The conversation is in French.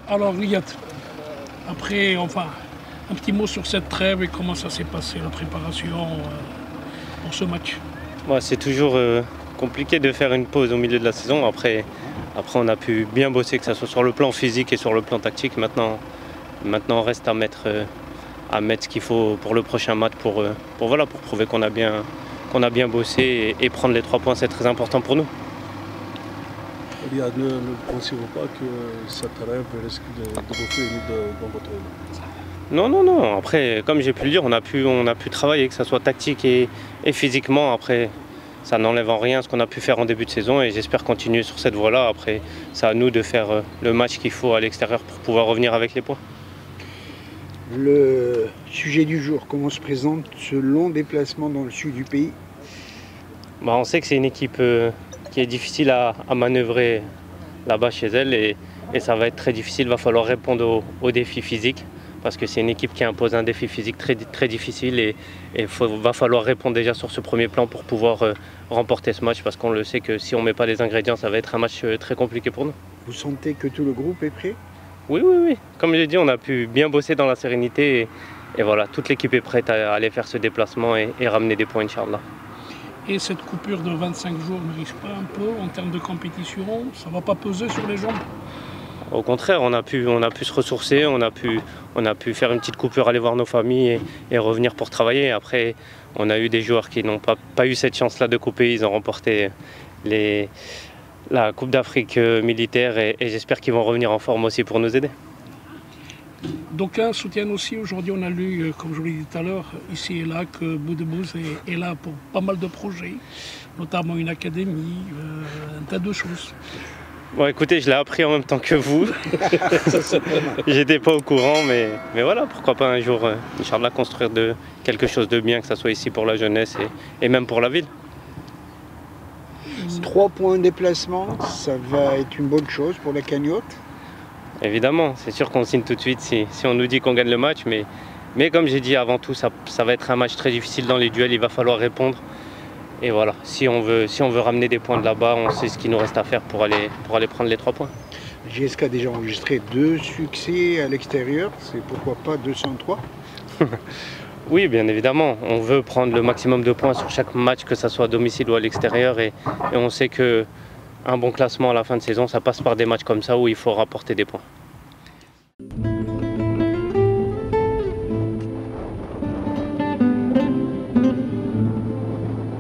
Alors Riyad, après, enfin, un petit mot sur cette trêve et comment ça s'est passé, la préparation pour ce match. Ouais, c'est toujours compliqué de faire une pause au milieu de la saison. Après on a pu bien bosser, que ce soit sur le plan physique et sur le plan tactique. Maintenant on reste à mettre ce qu'il faut pour le prochain match pour prouver qu'on a bien bossé et prendre les 3 points, c'est très important pour nous. Riyad, ne pensez-vous pas que cette rêve risque de vous finir dans votre... Non. Après, comme j'ai pu le dire, on a pu travailler, que ce soit tactique et physiquement. Après, ça n'enlève en rien ce qu'on a pu faire en début de saison et j'espère continuer sur cette voie-là. Après, c'est à nous de faire le match qu'il faut à l'extérieur pour pouvoir revenir avec les points. Le sujet du jour, comment se présente ce long déplacement dans le sud du pays? On sait que c'est une équipe qui est difficile à manœuvrer là-bas chez elle et ça va être très difficile. Il va falloir répondre aux défis physiques parce que c'est une équipe qui impose un défi physique très, très difficile et va falloir répondre déjà sur ce premier plan pour pouvoir remporter ce match parce qu'on le sait que si on ne met pas les ingrédients, ça va être un match très compliqué pour nous. Vous sentez que tout le groupe est prêt? Oui. Comme je l'ai dit, on a pu bien bosser dans la sérénité et voilà, toute l'équipe est prête à aller faire ce déplacement et ramener des points, Inch'Allah. Et cette coupure de 25 jours ne risque pas un peu en termes de compétition? Ça ne va pas peser sur les jambes? Au contraire, on a pu se ressourcer, on a pu faire une petite coupure, aller voir nos familles et revenir pour travailler. Après, on a eu des joueurs qui n'ont pas eu cette chance-là de couper, ils ont remporté la Coupe d'Afrique militaire et j'espère qu'ils vont revenir en forme aussi pour nous aider. D'aucuns soutiennent aussi, aujourd'hui on a lu, comme je vous l'ai dit tout à l'heure, ici et là, que Boudebouz est là pour pas mal de projets, notamment une académie, un tas de choses. Bon, écoutez, je l'ai appris en même temps que vous. J'étais pas au courant, mais voilà, pourquoi pas un jour, Inch'Allah, construire quelque chose de bien, que ce soit ici pour la jeunesse et même pour la ville. 3 points de déplacement, ça va être une bonne chose pour la cagnotte? Évidemment, c'est sûr qu'on signe tout de suite si on nous dit qu'on gagne le match, mais comme j'ai dit avant tout, ça va être un match très difficile dans les duels, il va falloir répondre. Et voilà, si on veut ramener des points de là-bas, on sait ce qu'il nous reste à faire pour aller prendre les 3 points. JSK a déjà enregistré 2 succès à l'extérieur, c'est pourquoi pas 203? Oui, bien évidemment, on veut prendre le maximum de points sur chaque match, que ce soit à domicile ou à l'extérieur, et on sait qu'un bon classement à la fin de saison, ça passe par des matchs comme ça où il faut rapporter des points.